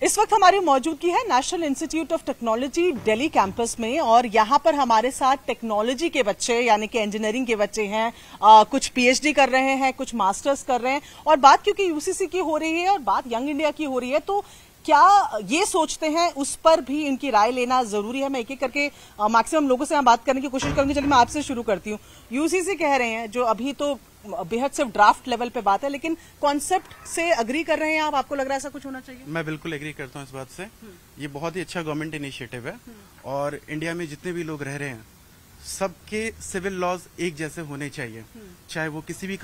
इस वक्त हमारी मौजूदगी है national institute of technology Delhi campus में और यहाँ पर हमारे साथ टेक्नोलॉजी के बच्चे यानी कि इंजीनियरिंग के बच्चे हैं, कुछ पीएचडी कर रहे हैं, कुछ मास्टर्स कर रहे हैं। और बात क्योंकि यूसीसी की हो रही है और बात यंग इंडिया की हो रही है, तो क्या ये सोचते हैं उस पर भी इनकी राय लेना जरूरी है। मैं एक एक करके मैक्सिमम लोगों से यहाँ बात करने की कोशिश करूंगी। चलिए मैं आपसे शुरू करती हूँ। यूसीसी कह रहे हैं, जो अभी तो बेहद सिर्फ ड्राफ्ट लेवल पे बात है, लेकिन कॉन्सेप्ट से अग्री कर रहे हैं आप? आपको लग रहा है ऐसा कुछ होना चाहिए? मैं बिल्कुल एग्री करता हूँ इस बात से। ये बहुत ही अच्छा गवर्नमेंट इनिशिएटिव है और इंडिया में जितने भी लोग रह रहे हैं सबके सिविल लॉज एक जैसे होने चाहिए, चाहे वो किसी भी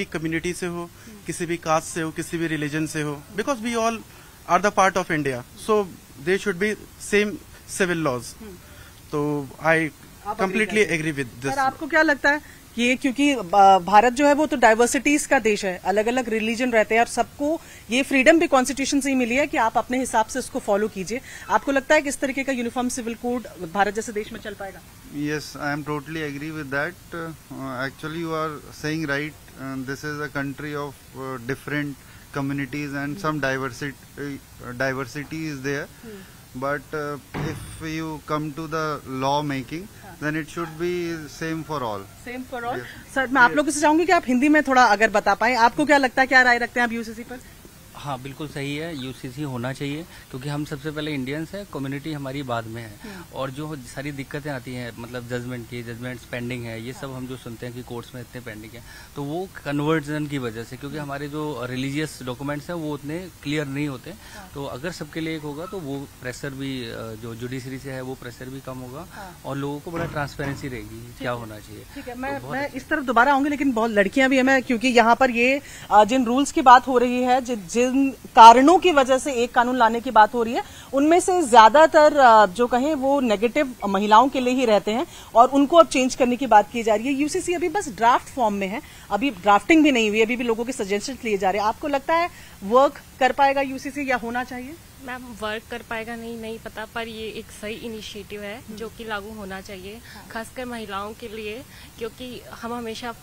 कम्युनिटी से हो, किसी भी कास्ट से हो, किसी भी रिलीजन से हो, because we all are the part of India, so they should be same civil laws. तो I completely agree with this. आपको क्या लगता है ये, क्योंकि भारत जो है वो तो डाइवर्सिटीज का देश है, अलग अलग रिलीजन रहते हैं और सबको ये फ्रीडम भी कॉन्स्टिट्यूशन से ही मिली है कि आप अपने हिसाब से इसको फॉलो कीजिए। आपको लगता है कि इस तरीके का यूनिफॉर्म सिविल कोड भारत जैसे देश में चल पाएगा? Yes, I am totally agree with that. Actually, you are saying right. This is a country of different communities and some diversity is there. But if you come to the law making, then it should be same for all. Same for all. Sir, मैं आप लोगों से चाहूंगी कि आप हिंदी में थोड़ा अगर बता पाएं, आपको क्या लगता है, क्या राय रखते हैं आप यूसीसी पर? हाँ, बिल्कुल सही है, यूसीसी होना चाहिए क्योंकि हम सबसे पहले इंडियंस हैं, कम्युनिटी हमारी बाद में है। और जो सारी दिक्कतें आती हैं, मतलब जजमेंट्स पेंडिंग है, ये सब हम जो सुनते हैं कि कोर्ट्स में इतने पेंडिंग है, तो वो कन्वर्जन की वजह से, क्योंकि हमारे जो रिलीजियस डॉक्यूमेंट्स हैं वो उतने क्लियर नहीं होते। तो अगर सबके लिए एक होगा तो वो प्रेशर भी, जो जुडिशरी से है वो प्रेशर भी कम होगा और लोगों को बड़ा ट्रांसपेरेंसी रहेगी क्या होना चाहिए। ठीक है, मैं इस तरफ दोबारा आऊंगी, लेकिन बहुत लड़कियां भी हैं, मैं क्योंकि यहाँ पर ये जिन रूल्स की बात हो रही है, जिन कारणों की वजह से एक कानून लाने की बात हो रही है, उनमें से ज्यादातर जो कहें वो नेगेटिव महिलाओं के लिए ही रहते हैं और उनको अब चेंज करने की बात की जा रही है। यूसीसी अभी बस ड्राफ्ट फॉर्म में है, अभी ड्राफ्टिंग भी नहीं हुई, अभी भी लोगों के सजेशन लिए जा रहे हैं। आपको लगता है वर्क कर पाएगा यूसीसी या होना चाहिए? मैम, वर्क कर पाएगा नहीं पता, पर ये एक सही इनिशिएटिव है जो कि लागू होना चाहिए, खासकर महिलाओं के लिए, क्योंकि हम हमेशा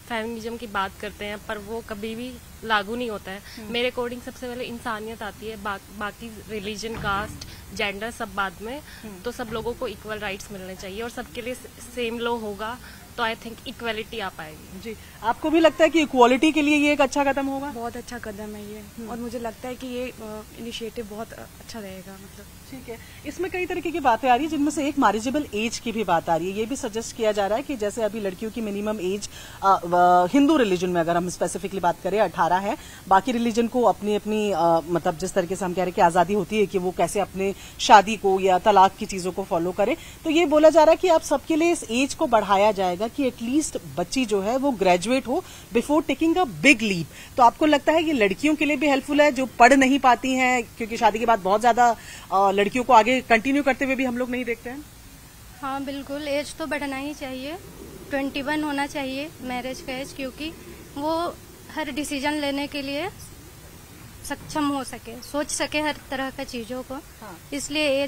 फेमिनिज्म की बात करते हैं पर वो कभी भी लागू नहीं होता है। मेरे अकॉर्डिंग सबसे पहले इंसानियत आती है, बाकी रिलीजन, कास्ट, जेंडर सब बाद में। तो सब लोगों को इक्वल राइट्स मिलने चाहिए और सबके लिए सेम लॉ होगा तो आई थिंक इक्वलिटी आ पाएगी। जी, आपको भी लगता है कि इक्वालिटी के लिए ये एक अच्छा कदम होगा? बहुत अच्छा कदम है ये, और मुझे लगता है कि ये इनिशिएटिव बहुत अच्छा रहेगा। मतलब ठीक है, इसमें कई तरीके की बातें आ रही है, जिनमें से एक मैरिजेबल एज की भी बात आ रही है। ये भी सजेस्ट किया जा रहा है कि जैसे अभी लड़कियों की मिनिमम एज हिंदू रिलीजन में अगर हम स्पेसिफिकली बात करें 18 है, बाकी रिलीजन को अपनी अपनी मतलब जिस तरीके से हम कह रहे हैं कि आजादी होती है कि वो कैसे अपने शादी को या तलाक की चीजों को फॉलो करें। तो ये बोला जा रहा है कि आप सबके लिए इस एज को बढ़ाया जाएगा कि एटलीस्ट बच्ची जो है वो ग्रेजुएट हो before taking a big leap. तो आपको लगता है ये लड़कियों के लिए भी हेल्पफुल है जो पढ़ नहीं पाती हैं, क्योंकि शादी के बाद बहुत ज्यादा लड़कियों को आगे कंटिन्यू करते हुए भी हम लोग नहीं देखते हैं? हाँ बिल्कुल, एज तो बढ़ना ही चाहिए, 21 होना चाहिए मैरिज का एज, क्योंकि वो हर डिसीजन लेने के लिए सक्षम हो सके, सोच सके हर तरह का चीजों को। हाँ। इसलिए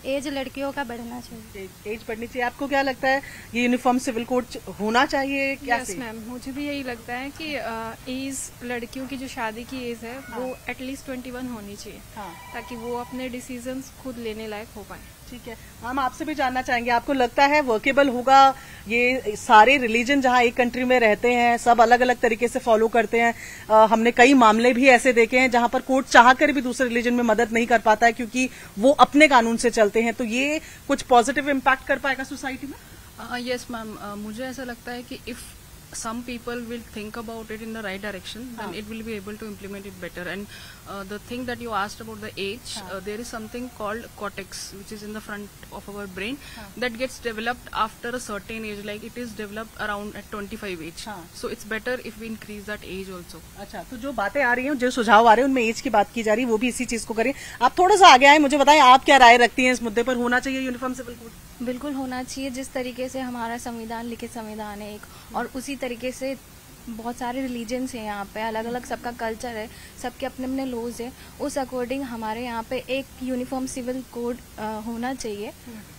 एज लड़कियों का बढ़ना चाहिए, एज बढ़नी चाहिए। आपको क्या लगता है ये यूनिफॉर्म सिविल कोड होना चाहिए क्या? यस मैम, मुझे भी यही लगता है कि एज, लड़कियों की जो शादी की एज है वो एटलीस्ट 21 होनी चाहिए। हाँ। ताकि वो अपने डिसीजंस खुद लेने लायक हो पाए। ठीक है, हम आपसे भी जानना चाहेंगे, आपको लगता है वर्केबल होगा? ये सारे रिलीजन जहां एक कंट्री में रहते हैं, सब अलग अलग तरीके से फॉलो करते हैं। हमने कई मामले भी ऐसे देखे हैं जहां पर कोर्ट चाहकर भी दूसरे रिलीजन में मदद नहीं कर पाता है क्योंकि वो अपने कानून से चलते हैं। तो ये कुछ पॉजिटिव इम्पैक्ट कर पाएगा सोसाइटी में? यस मैम, मुझे ऐसा लगता है कि if some people will think about it in the right direction, then it will be able to implement it better. And the thing that you asked about the age, there is something called cortex, which is in the front of our brain, that gets developed after a certain age, like it is developed around at 25 age. So it's better if we increase that age also. अच्छा, तो जो बातें आ रही हैं, जो सुझाव आ रहे हैं, उनमें एज की बात की जा रही है, वो भी इसी चीज को करें। आप थोड़ा सा आगे आए, मुझे बताएं आप क्या राय रखती हैं इस मुद्दे पर, होना चाहिए यूनिफॉर्म सिविल कोड? बिल्कुल होना चाहिए, जिस तरीके से हमारा संविधान लिखित संविधान है एक, और उसी तरीके से बहुत सारे रिलीजन्स हैं यहाँ पे, अलग अलग सबका कल्चर है, सबके अपने अपने लॉज है। उस अकॉर्डिंग हमारे यहाँ पे एक यूनिफॉर्म सिविल कोड होना चाहिए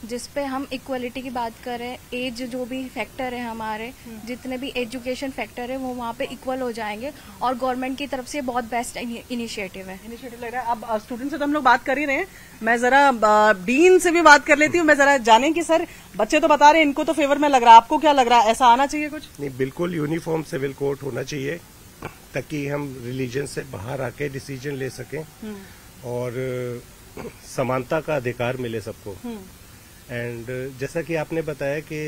जिस पे हम इक्वलिटी की बात करें, एज जो भी फैक्टर है हमारे, जितने भी एजुकेशन फैक्टर है वो वहाँ पे इक्वल हो जाएंगे और गवर्नमेंट की तरफ से बहुत बेस्ट इनिशिएटिव है। इनिशिएटिव लग रहा है। अब स्टूडेंट से तो हम लोग बात कर ही रहे हैं, मैं जरा डीन से भी बात कर लेती हूँ। मैं जरा जाने कि सर बच्चे तो बता रहे हैं इनको तो फेवर में लग रहा है, आपको क्या लग रहा है, ऐसा आना चाहिए कुछ? नहीं, बिल्कुल यूनिफॉर्म सिविल कोड होना चाहिए ताकि हम रिलीजन से बाहर आके डिसीजन ले सकें और समानता का अधिकार मिले सबको। एंड जैसा कि आपने बताया कि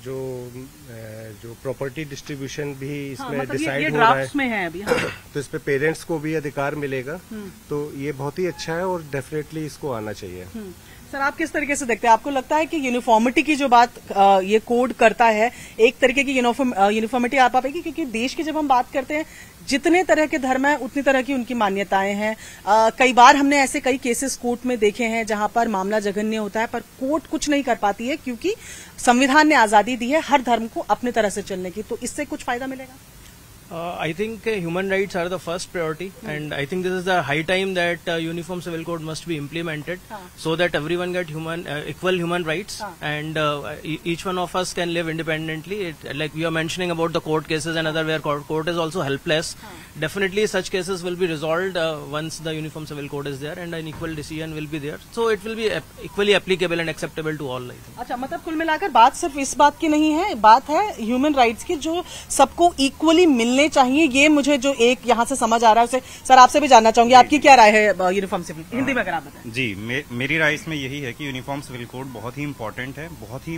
जो प्रॉपर्टी डिस्ट्रीब्यूशन भी इसमें मतलब डिसाइड हो रहा है में है अभी। हाँ। तो इस पे पेरेंट्स को भी अधिकार मिलेगा, तो ये बहुत ही अच्छा है और डेफिनेटली इसको आना चाहिए। सर आप किस तरीके से देखते हैं, आपको लगता है कि यूनिफॉर्मिटी की जो बात ये कोड करता है, एक तरीके की यूनिफॉर्मिटी आ पाएगी? क्योंकि देश की जब हम बात करते हैं, जितने तरह के धर्म हैं उतनी तरह की उनकी मान्यताएं हैं। कई बार हमने ऐसे कई केसेस कोर्ट में देखे हैं जहां पर मामला जघन्य होता है पर कोर्ट कुछ नहीं कर पाती है क्योंकि संविधान ने आजादी दी है हर धर्म को अपनी तरह से चलने की। तो इससे कुछ फायदा मिलेगा? I think human rights are the first priority, and I think this is the high time that uniform civil code must be implemented so that everyone get equal human rights, and each one of us can live independently. Like we are mentioning about the court cases and other where court is also helpless. Definitely such cases will be resolved once the uniform civil code is there and an equal decision will be there. So it will be equally applicable and acceptable to all, I think. अच्छा, मतलब कुल मिलाकर बात सिर्फ इस बात की नहीं है, बात है ह्यूमन राइट्स की जो सबको इक्वली मिलने चाहिए। ये मुझे जो एक यहाँ से समझ आ रहा है उसे सर आपसे भी जानना चाहूंगी, आपकी क्या राय है यूनिफॉर्म सिविल? हिंदी में अगर आप बताएं। जी, मेरी राय इसमें यही है कि यूनिफॉर्म सिविल कोड बहुत ही इम्पोर्टेंट है, बहुत ही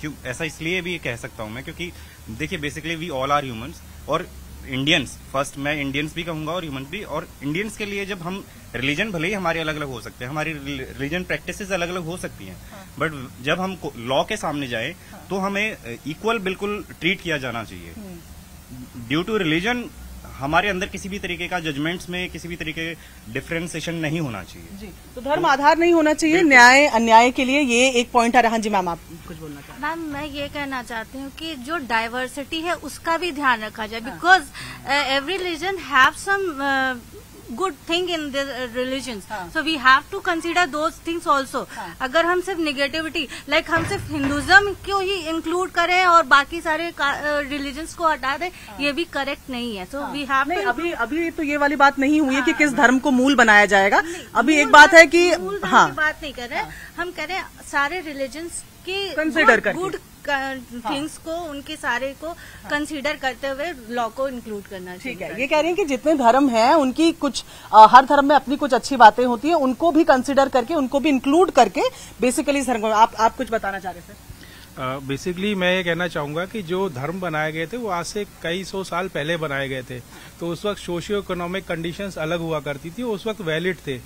क्यों ऐसा इसलिए भी कह सकता हूं मैं क्योंकि देखिए basically we all are humans और इंडियंस, फर्स्ट मैं इंडियंस भी कहूंगा और ह्यूमंस भी। और इंडियंस के लिए जब हम रिलीजन भले ही हमारे अलग अलग हो सकते हैं, हमारी रिलीजन प्रैक्टिसेस अलग अलग हो सकती हैं, बट जब हम लॉ के सामने जाए तो हमें इक्वल बिल्कुल ट्रीट किया जाना चाहिए। ड्यू टू रिलीजन हमारे अंदर किसी भी तरीके का जजमेंट्स में किसी भी तरीके डिफरेंशिएशन नहीं होना चाहिए। जी, तो धर्म आधार नहीं होना चाहिए न्याय अन्याय के लिए, ये एक पॉइंट है। हाँ जी मैम, आप कुछ बोलना चाहते हैं? मैम मैं ये कहना चाहती हूँ कि जो डाइवर्सिटी है उसका भी ध्यान रखा जाए, because every religion have some good thing in the religions, so we have to consider those things also. अगर हम सिर्फ नेगेटिविटी लाइक हम सिर्फ हिंदुज्म को ही इंक्लूड करें और बाकी सारे रिलीजन्स को हटा दें, ये भी करेक्ट नहीं है। सो वी हैव टू अभी तो ये वाली बात नहीं हुई है कि किस धर्म को मूल बनाया जाएगा। अभी एक बात है कि बात नहीं कर रहे, हम कह रहे हैं सारे रिलीजन्स की कंसिडर करके गुड थिंग्स को उनके सारे को कंसीडर करते हुए लॉ को इंक्लूड करना चाहिए। ठीक है, ये कह रही हैं कि जितने धर्म हैं उनकी कुछ हर धर्म में अपनी कुछ अच्छी बातें होती है, उनको भी कंसीडर करके उनको भी इंक्लूड करके बेसिकली इस धर्म को। आप कुछ बताना चाह रहे हैं सर? बेसिकली मैं ये कहना चाहूंगा कि जो धर्म बनाए गए थे वो आज से कई सौ साल पहले बनाए गए थे, तो उस वक्त सोशियो इकोनॉमिक कंडीशंस अलग हुआ करती थी, उस वक्त वैलिड थे।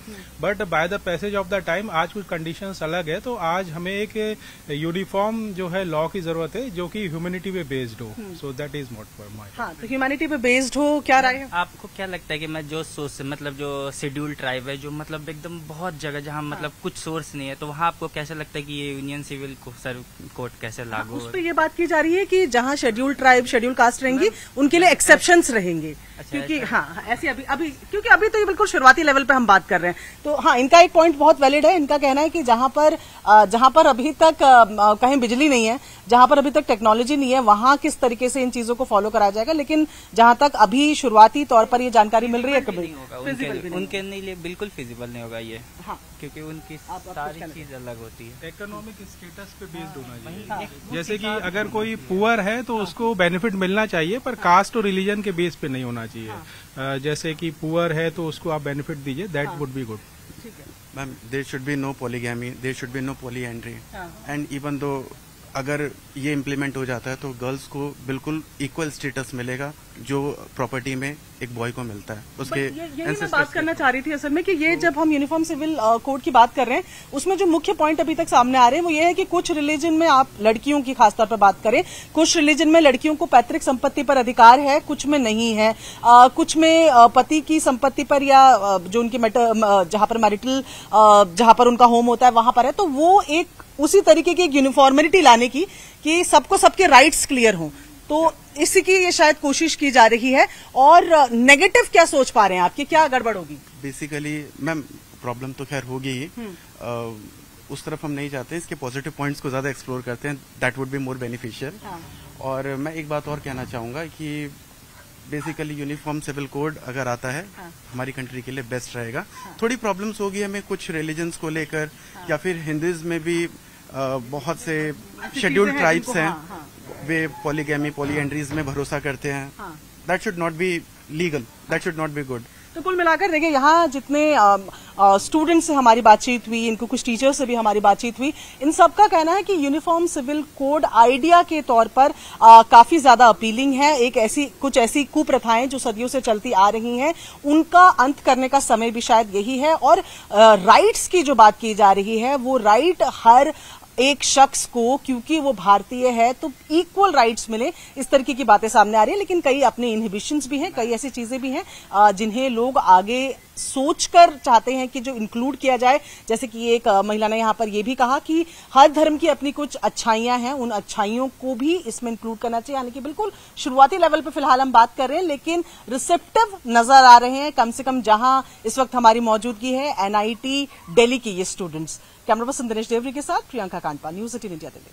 But by the passage of the time आज कुछ कंडीशंस अलग है, तो आज हमें एक यूनिफॉर्म जो है लॉ की जरूरत है जो कि ह्यूमैनिटी पे बेस्ड हो। So that is not for my. हाँ, तो ह्यूमैनिटी पे बेस्ड हो, क्या राय है आपको? क्या लगता है कि मैं जो सोर्स मतलब जो शेड्यूल ट्राइब है, जो मतलब एकदम बहुत जगह जहाँ मतलब कुछ सोर्स नहीं है, तो वहाँ आपको कैसा लगता है कि ये यूनियन सिविल कोड कैसे लागू? उस पर ये बात की जा रही है कि जहाँ शेड्यूल ट्राइब शेड्यूल कास्ट रहेंगी उनके लिए एक्सेप्शंस रहेंगे। क्योंकि हाँ ऐसी अभी क्योंकि अभी तो ये बिल्कुल शुरुआती लेवल पे हम बात कर रहे हैं। तो हाँ, इनका एक पॉइंट बहुत वैलिड है। इनका कहना है कि जहाँ पर अभी तक कहीं बिजली नहीं है, जहाँ पर अभी तक टेक्नोलॉजी नहीं है, वहाँ किस तरीके से इन चीजों को फॉलो कराया जाएगा। लेकिन जहाँ तक अभी शुरुआती तौर पर ये जानकारी मिल रही है कभी उनके लिए बिल्कुल फिजिबल नहीं होगा ये। हाँ, क्योंकि उनकी सारी चीज अलग होती है। इकोनॉमिक स्टेटस पे बेस्ड होना चाहिए। जैसे कि अगर कोई पुअर है तो उसको बेनिफिट मिलना चाहिए, पर कास्ट और रिलीजन के बेस पे नहीं होना चाहिए। जैसे कि पुअर है तो उसको आप बेनिफिट दीजिए, that would be good. Ma'am, there should be no polygamy, there should be no polyandry, and even though अगर ये इम्प्लीमेंट हो जाता है तो गर्ल्स को बिल्कुल इक्वल स्टेटस मिलेगा जो प्रॉपर्टी में एक बॉय को मिलता है। उसके यही मैं बात करना चाह रही थी असल में कि ये जब हम यूनिफॉर्म सिविल कोड की बात कर रहे हैं उसमें जो मुख्य पॉइंट अभी तक सामने आ रहे हैं वो ये है कि कुछ रिलीजन में आप लड़कियों की खासतौर पर बात करें, कुछ रिलीजन में लड़कियों को पैतृक संपत्ति पर अधिकार है, कुछ में नहीं है। कुछ में पति की संपत्ति पर या जो उनकी जहां पर मैरिटल जहां पर उनका होम होता है वहां पर है। तो वो एक उसी तरीके की एक यूनिफॉर्मिटी लाने की कि सबको सबके राइट्स क्लियर हों। तो इसी की ये शायद कोशिश की जा रही है। और नेगेटिव क्या सोच पा रहे हैं आपकी, क्या गड़बड़ होगी? बेसिकली मैम प्रॉब्लम तो खैर होगी ही, उस तरफ हम नहीं जाते, इसके पॉजिटिव पॉइंट्स को ज्यादा एक्सप्लोर करते हैं, that would be more beneficial. और मैं एक बात और कहना चाहूंगा कि बेसिकली यूनिफॉर्म सिविल कोड अगर आता है हमारी कंट्री के लिए बेस्ट रहेगा। थोड़ी प्रॉब्लम्स होगी हमें कुछ रिलीजन्स को लेकर, या फिर हिंदुइज्म में भी बहुत से शेड्यूल्ड ट्राइब्स हैं, वे पॉलीगैमी पॉलीएंड्रीज में भरोसा करते हैं। That should not be legal, that should not be good. तो कुल मिलाकर देखिए, यहाँ जितने स्टूडेंट्स से हमारी बातचीत हुई, इनको कुछ टीचर्स से भी हमारी बातचीत हुई, इन सबका कहना है कि यूनिफॉर्म सिविल कोड आइडिया के तौर पर काफी ज्यादा अपीलिंग है। कुछ ऐसी कुप्रथाएं जो सदियों से चलती आ रही हैं, उनका अंत करने का समय भी शायद यही है। और राइट्स की जो बात की जा रही है, वो राइट हर एक शख्स को, क्योंकि वो भारतीय है तो इक्वल राइट्स मिले, इस तरीके की बातें सामने आ रही है। लेकिन कई अपने इनहिबिशंस भी हैं, कई ऐसी चीजें भी हैं जिन्हें लोग आगे सोचकर चाहते हैं कि जो इंक्लूड किया जाए। जैसे कि एक महिला ने यहाँ पर यह भी कहा कि हर धर्म की अपनी कुछ अच्छाइयां हैं, उन अच्छाइयों को भी इसमें इंक्लूड करना चाहिए। यानी कि बिल्कुल शुरुआती लेवल पर फिलहाल हम बात कर रहे हैं, लेकिन रिसेप्टिव नजर आ रहे हैं, कम से कम जहां इस वक्त हमारी मौजूदगी है NIT दिल्ली की ये students. Camera person Dinesh Devari के साथ प्रियंका कांडपा, न्यूज़ 18 इंडिया दिल्ली।